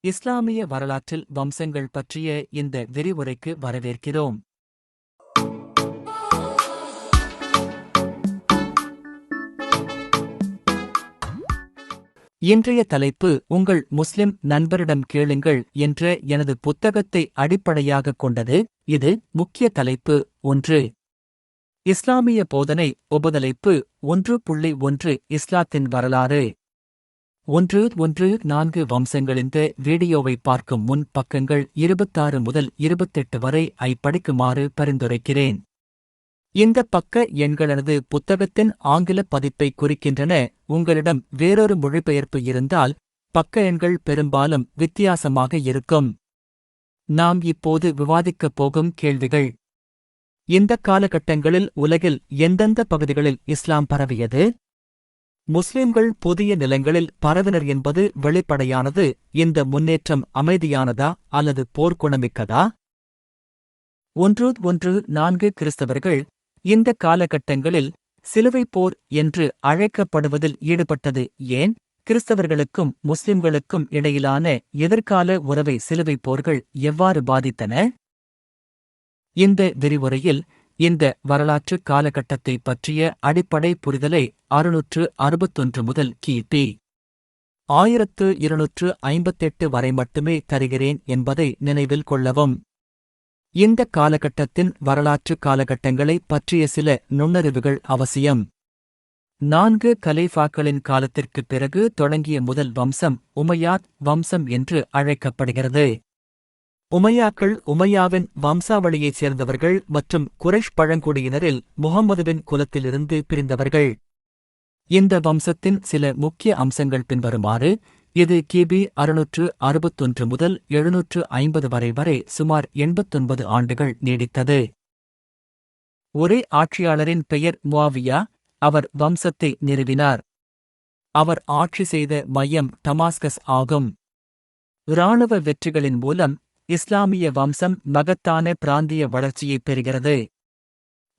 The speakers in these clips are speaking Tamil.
இஸ்லாமிய வரலாற்றில் வம்சங்கள் பற்றிய இந்த விரிவுரைக்கு வரவேற்கிறோம். இன்றைய தலைப்பு உங்கள் முஸ்லிம் நண்பரிடம் கேளுங்கள் என்ற எனது புத்தகத்தை அடிப்படையாகக் கொண்டது. இது முக்கிய தலைப்பு 1. இஸ்லாமிய போதனை உபதலைப்பு 1.1 இஸ்லாத்தின் வரலாறு 1.4 வம்சங்கள். இந்த வீடியோவை பார்க்கும் முன் பக்கங்கள் 26 முதல் 28 வரை படிக்குமாறு பரிந்துரைக்கிறேன். இந்த பக்க எண்களது புத்தகத்தின் ஆங்கில பதிப்பை குறிக்கின்றன. உங்களிடம் வேறொரு மொழிபெயர்ப்பு இருந்தால் பக்க எண்கள் பெரும்பாலும் வித்தியாசமாக இருக்கும். நாம் இப்போது விவாதிக்கப் போகும் கேள்விகள்: இந்த காலகட்டங்களில் உலகில் எந்தெந்த பகுதிகளில் இஸ்லாம் பரவியது? முஸ்லிம்கள் புதிய நிலங்களில் பரவினர் என்பது வெளிப்படையானது. இந்த முன்னேற்றம் அமைதியானதா அல்லது போர்க்குணமிக்கதா? 1.4 கிறிஸ்தவர்கள் இந்த காலகட்டங்களில் சிலுவைப் போர் என்று அழைக்கப்படுவதில் ஈடுபட்டது ஏன்? கிறிஸ்தவர்களுக்கும் முஸ்லிம்களுக்கும் இடையிலான எதிர்கால உறவை சிலுவைப் போர்கள் எவ்வாறு பாதித்தன? இந்த விரிவுரையில் இந்த வரலாற்று காலகட்டத்தைப் பற்றிய அடிப்படை புரிதலை 661 முதல் கிபி 1258 வரை மட்டுமே தருகிறேன் என்பதை நினைவில் கொள்ளவும். இந்த காலகட்டத்தின் வரலாற்று காலகட்டங்களை பற்றிய சில நுண்ணறிவுகள் அவசியம். 4 கலீஃபாக்களின் காலத்திற்குப் பிறகு தொடங்கிய முதல் வம்சம் உமையாத் வம்சம் என்று அழைக்கப்படுகிறது. உமையாக்கள் உமையாவின் வம்சாவளியைச் சேர்ந்தவர்கள் மற்றும் குறைஷ் பழங்குடியினரில் முகம்மதுவின் குலத்திலிருந்து பிரிந்தவர்கள். இந்த வம்சத்தின் சில முக்கிய அம்சங்கள் பின்வருமாறு: இது கிபி 661 முதல் 750 வரை சுமார் 89 ஆண்டுகள் நீடித்தது. ஒரே ஆட்சியாளரின் பெயர் முஆவியா. அவர் வம்சத்தை நிறுவினார். அவர் ஆட்சி செய்த மையம் டமாஸ்கஸ் ஆகும். இராணுவ வெற்றிகளின் மூலம் இஸ்லாமிய வம்சம் மகத்தான பிராந்திய வளர்ச்சியைப் பெறுகிறது.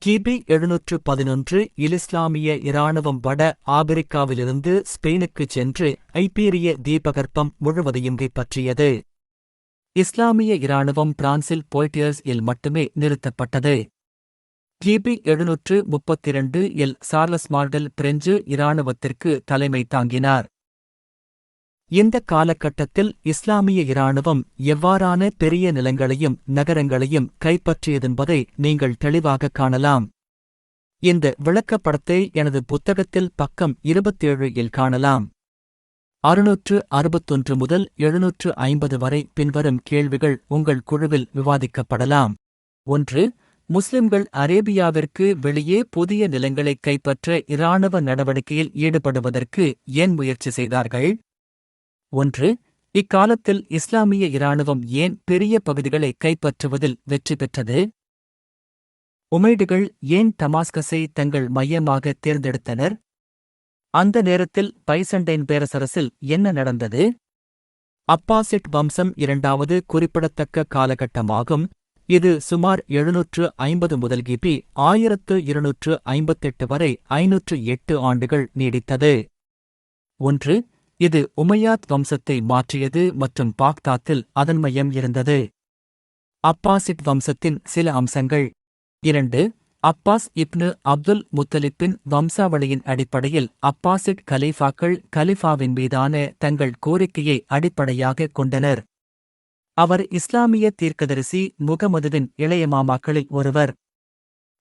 கிபி 711 இஸ்லாமிய இராணுவம் வட ஆபிரிக்காவிலிருந்து ஸ்பெயினுக்குச் சென்று ஐபீரிய தீபகற்பம் முழுவதையும் கைப்பற்றியது. இஸ்லாமிய இராணுவம் பிரான்சில் போய்டியர்ஸ் இல் மட்டுமே நிறுத்தப்பட்டது. கிபி 732 இல் சார்லஸ் மார்டல் பிரெஞ்சு இராணுவத்திற்கு தலைமை தாங்கினார். இந்த காலகட்டத்தில் இஸ்லாமிய இராணுவம் எவ்வாறான பெரிய நிலங்களையும் நகரங்களையும் கைப்பற்றியதென்பதை நீங்கள் தெளிவாகக் காணலாம். இந்த விளக்கப்படத்தை எனது புத்தகத்தில் பக்கம் 27 இல் காணலாம். 661 முதல் 750 வரை பின்வரும் கேள்விகள் உங்கள் குழுவில் விவாதிக்கப்படலாம். 1. முஸ்லிம்கள் அரேபியாவிற்கு வெளியே புதிய நிலங்களைக் கைப்பற்ற இராணுவ நடவடிக்கையில் ஈடுபடுவதற்கு ஏன் முயற்சி செய்தார்கள்? 1. இக்காலத்தில் இஸ்லாமிய இராணுவம் ஏன் பெரிய பகுதிகளை கைப்பற்றுவதில் வெற்றி பெற்றது? உமைடுகள் ஏன் டமாஸ்கஸை தங்கள் மையமாக தேர்ந்தெடுத்தனர்? அந்த நேரத்தில் பைசண்டைன் பேரரசில் என்ன நடந்தது? அப்பாசிட் வம்சம் இரண்டாவது குறிப்பிடத்தக்க காலகட்டமாகும். இது சுமார் 750 முதல் கிபி 1258 வரை 508 ஆண்டுகள் நீடித்தது. 1. இது உமையாத் வம்சத்தை மாற்றியது மற்றும் பாக்தாத்தில் அதன் மையம் இருந்தது. அப்பாசிட் வம்சத்தின் சில அம்சங்கள். 2. அப்பாஸ் இப்னு அப்துல் முத்தலிப்பின் வம்சாவளியின் அடிப்படையில் அப்பாசிட் கலீஃபாக்கள் கலிஃபாவின் மீதான தங்கள் கோரிக்கையை அடிப்படையாகக் கொண்டனர். அவர் இஸ்லாமிய தீர்க்கதரிசி முகமதுவின் இளைய மாமாக்களில் ஒருவர்.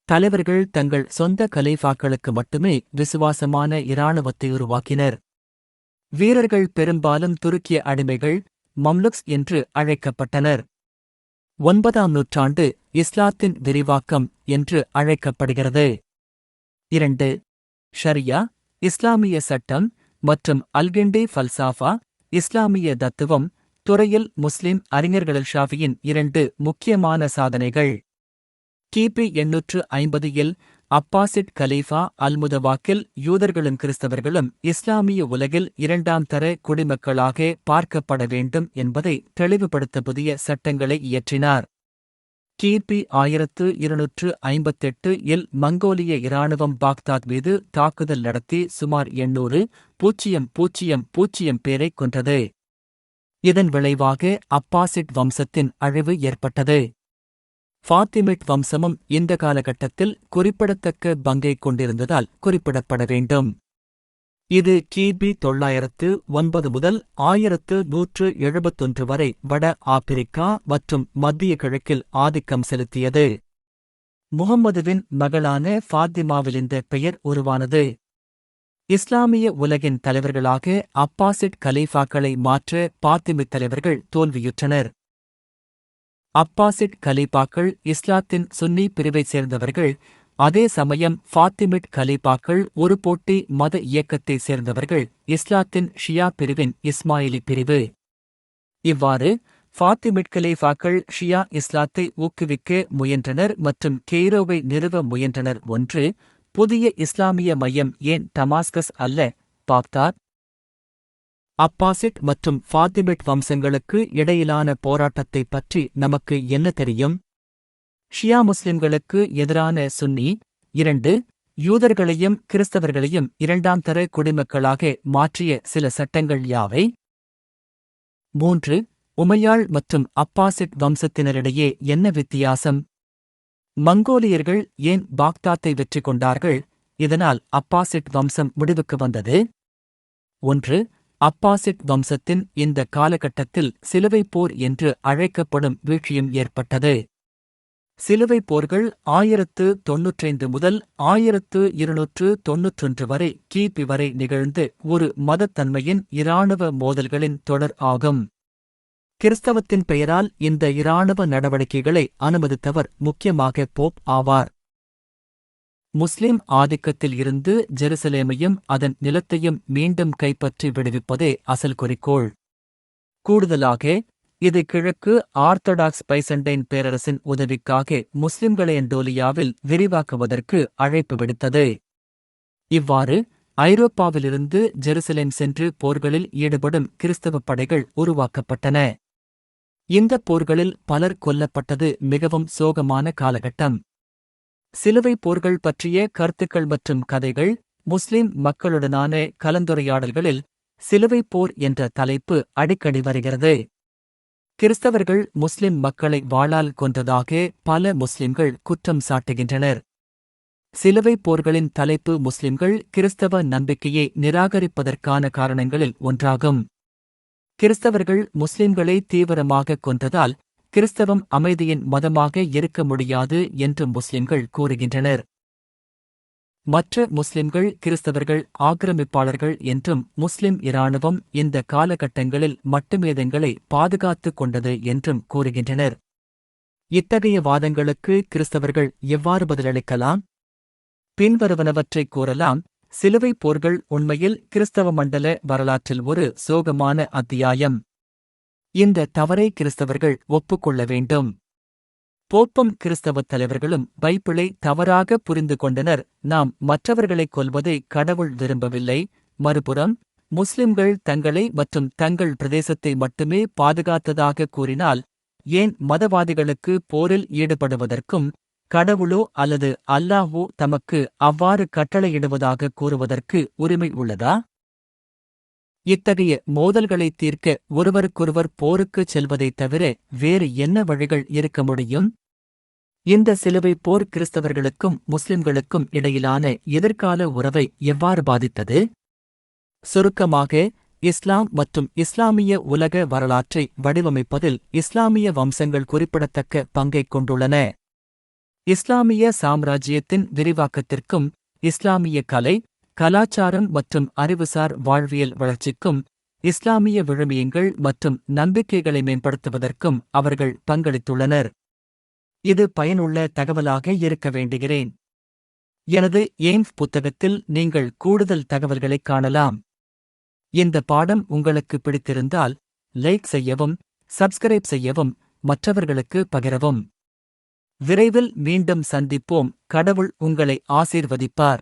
தலைவர்கள் தங்கள் சொந்த கலீஃபாக்களுக்கு மட்டுமே விசுவாசமான இராணுவத்தை உருவாக்கினர். வீரர்கள் பெரும்பாலும் துருக்கிய அடிமைகள் மம்லுக்ஸ் என்று அழைக்கப்பட்டனர். 9ஆம் நூற்றாண்டு இஸ்லாத்தின் விரிவாக்கம் என்று அழைக்கப்படுகிறது. 2. ஷரியா இஸ்லாமிய சட்டம் மற்றும் அல்கிண்டி ஃபல்சாஃபா இஸ்லாமிய தத்துவம் துறையில் முஸ்லிம் அறிஞர்கள் ஷாஃபியின் 2 முக்கியமான சாதனைகள். கிபி 850 இல் அப்பாசிட் கலீஃபா அல்முதவாக்கில் யூதர்களும் கிறிஸ்தவர்களும் இஸ்லாமிய உலகில் 2ஆம் தர குடிமக்களாக பார்க்கப்பட வேண்டும் என்பதை தெளிவுபடுத்த புதிய சட்டங்களை இயற்றினார். கிபி 1258 இல் மங்கோலிய இராணுவம் பாக்தாத் மீது தாக்குதல் நடத்தி சுமார் 800,000 பேரைக் கொன்றது. இதன் விளைவாக அப்பாசிட் வம்சத்தின் அழிவு ஏற்பட்டது. ஃபாத்திமிட் வம்சமும் இந்த காலகட்டத்தில் குறிப்பிடத்தக்க பங்கைக் கொண்டிருந்ததால் குறிப்பிடப்பட வேண்டும். இது கிபி 909 முதல் 1171 வரை வட ஆப்பிரிக்கா மற்றும் மத்திய கிழக்கில் ஆதிக்கம் செலுத்தியது. முகம்மதுவின் மகளான ஃபாத்திமாவிலிந்த பெயர் உருவானது. இஸ்லாமிய உலகின் தலைவர்களாக அப்பாசிட் கலீஃபாக்களை மாற்ற பாத்திமித் தலைவர்கள் தோல்வியுற்றனர். அப்பாசிட் கலீஃபாக்கள் இஸ்லாத்தின் சுன்னி பிரிவைச் சேர்ந்தவர்கள். அதே சமயம் ஃபாத்திமிட் கலீஃபாக்கள் ஒரு போட்டி மத இயக்கத்தைச் சேர்ந்தவர்கள், இஸ்லாத்தின் ஷியா பிரிவின் இஸ்மாயிலி பிரிவு. இவ்வாறு ஃபாத்திமிட் கலீஃபாக்கள் ஷியா இஸ்லாத்தை ஊக்குவிக்க முயன்றனர் மற்றும் கெய்ரோவை நிறுவ முயன்றனர். ஒன்று, புதிய இஸ்லாமிய மையம் ஏன் டமாஸ்கஸ் அல்ல, பாக்தாத்? அப்பாசிட் மற்றும் ஃபாத்திமிட் வம்சங்களுக்கு இடையிலான போராட்டத்தைப் பற்றி நமக்கு என்ன தெரியும்? ஷியா முஸ்லிம்களுக்கு எதிரான சுன்னி. 2, யூதர்களையும் கிறிஸ்தவர்களையும் இரண்டாம் தர குடிமக்களாக மாற்றிய சில சட்டங்கள் யாவை? 3, உமையாள் மற்றும் அப்பாசிட் வம்சத்தினரிடையே என்ன வித்தியாசம்? மங்கோலியர்கள் ஏன் பாக்தாத்தை வெற்றி கொண்டார்கள்? இதனால் அப்பாசிட் வம்சம் முடிவுக்கு வந்தது. 1, அப்பாசிட் வம்சத்தின் இந்த காலகட்டத்தில் சிலுவைப் போர் என்று அழைக்கப்படும் வீழ்ச்சியும் ஏற்பட்டது. சிலுவைப் போர்கள் 1095 முதல் 1291 வரை கிபி வரை நிகழ்ந்து ஒரு மதத்தன்மையின் இராணுவ மோதல்களின் தொடர் ஆகும். கிறிஸ்தவத்தின் பெயரால் இந்த இராணுவ நடவடிக்கைகளை அனுமதித்தவர் முக்கியமாக போப் ஆவார். முஸ்லிம் ஆதிக்கத்தில் இருந்து ஜெருசலேமையும் அதன் நிலத்தையும் மீண்டும் கைப்பற்றி விடுவிப்பதே அசல் குறிக்கோள். கூடுதலாக இது கிழக்கு ஆர்த்தடாக்ஸ் பைசண்டைன் பேரரசின் உதவிக்காக முஸ்லிம்களை அண்டோலியாவில் விரிவாக்குவதற்கு அழைப்பு விடுத்தது. இவ்வாறு ஐரோப்பாவிலிருந்து ஜெருசலேம் சென்று போர்களில் ஈடுபடும் கிறிஸ்தவப் படைகள் உருவாக்கப்பட்டன. இந்தப் போர்களில் பலர் கொல்லப்பட்டது மிகவும் சோகமான காலகட்டம். சிலுவைப் போர்கள் பற்றிய கருத்துக்கள் மற்றும் கதைகள். முஸ்லிம் மக்களுடனான கலந்துரையாடல்களில் சிலுவைப் போர் என்ற தலைப்பு அடிக்கடி வருகிறது. கிறிஸ்தவர்கள் முஸ்லிம் மக்களை வாளால் கொன்றதாக பல முஸ்லிம்கள் குற்றம் சாட்டுகின்றனர். சிலுவைப் போர்களின் தலைப்பு முஸ்லிம்கள் கிறிஸ்தவ நம்பிக்கையை நிராகரிப்பதற்கான காரணங்களில் ஒன்றாகும். கிறிஸ்தவர்கள் முஸ்லிம்களை தீவிரமாக கொன்றதால் கிறிஸ்தவம் அமைதியின் மதமாக இருக்க முடியாது என்று முஸ்லிம்கள் கூறுகின்றனர். மற்ற முஸ்லிம்கள் கிறிஸ்தவர்கள் ஆக்கிரமிப்பாளர்கள் என்றும் முஸ்லிம் இராணுவம் இந்த காலகட்டங்களில் மட்டுமேதங்களை பாதுகாத்துக் கொண்டது என்றும் கூறுகின்றனர். இத்தகைய வாதங்களுக்கு கிறிஸ்தவர்கள் எவ்வாறு பதிலளிக்கலாம்? பின்வருவனவற்றைக் கூறலாம். சிலுவைப் போர்கள் உண்மையில் கிறிஸ்தவ மண்டல வரலாற்றில் ஒரு சோகமான அத்தியாயம். இந்த தவறை கிறிஸ்தவர்கள் ஒப்புக்கொள்ள வேண்டும். போப்பும் கிறிஸ்தவத் தலைவர்களும் பைபிளை தவறாக புரிந்து கொண்டனர். நாம் மற்றவர்களைக் கொல்வதை கடவுள் விரும்பவில்லை. மறுபுறம் முஸ்லிம்கள் தங்களை மற்றும் தங்கள் பிரதேசத்தை மட்டுமே பாதுகாத்ததாக கூறினால், ஏன் மதவாதிகளுக்கு போரில் ஈடுபடுவதற்கும் கடவுளோ அல்லது அல்லாஹோ தமக்கு அவ்வாறு கட்டளையிடுவதாக கூறுவதற்கு உரிமை உள்ளதா? இத்தகைய மோதல்களை தீர்க்க ஒருவருக்கொருவர் போருக்குச் செல்வதைத் தவிர வேறு என்ன வழிகள் இருக்க முடியும்? இந்த சிலுவைப் போர் கிறிஸ்தவர்களுக்கும் முஸ்லிம்களுக்கும் இடையிலான எதிர்கால உறவை எவ்வாறு பாதித்தது? சுருக்கமாக, இஸ்லாம் மற்றும் இஸ்லாமிய உலக வரலாற்றை வடிவமைப்பதில் இஸ்லாமிய வம்சங்கள் குறிப்பிடத்தக்க பங்கைக் கொண்டுள்ளன. இஸ்லாமிய சாம்ராஜ்யத்தின் விரிவாக்கத்திற்கும் இஸ்லாமிய கலை, கலாச்சாரம் மற்றும் அறிவுசார் வாழ்வியல் வளர்ச்சிக்கும் இஸ்லாமிய விழுமியங்கள் மற்றும் நம்பிக்கைகளை மேம்படுத்துவதற்கும் அவர்கள் பங்களித்துள்ளனர். இது பயனுள்ள தகவலாக இருக்க வேண்டுகிறேன். எனது எய்ம்ஸ் புத்தகத்தில் நீங்கள் கூடுதல் தகவல்களைக் காணலாம். இந்த பாடம் உங்களுக்கு பிடித்திருந்தால் லைக் செய்யவும், சப்ஸ்கிரைப் செய்யவும், மற்றவர்களுக்கு பகிரவும். விரைவில் மீண்டும் சந்திப்போம். கடவுள் உங்களை ஆசீர்வதிப்பார்.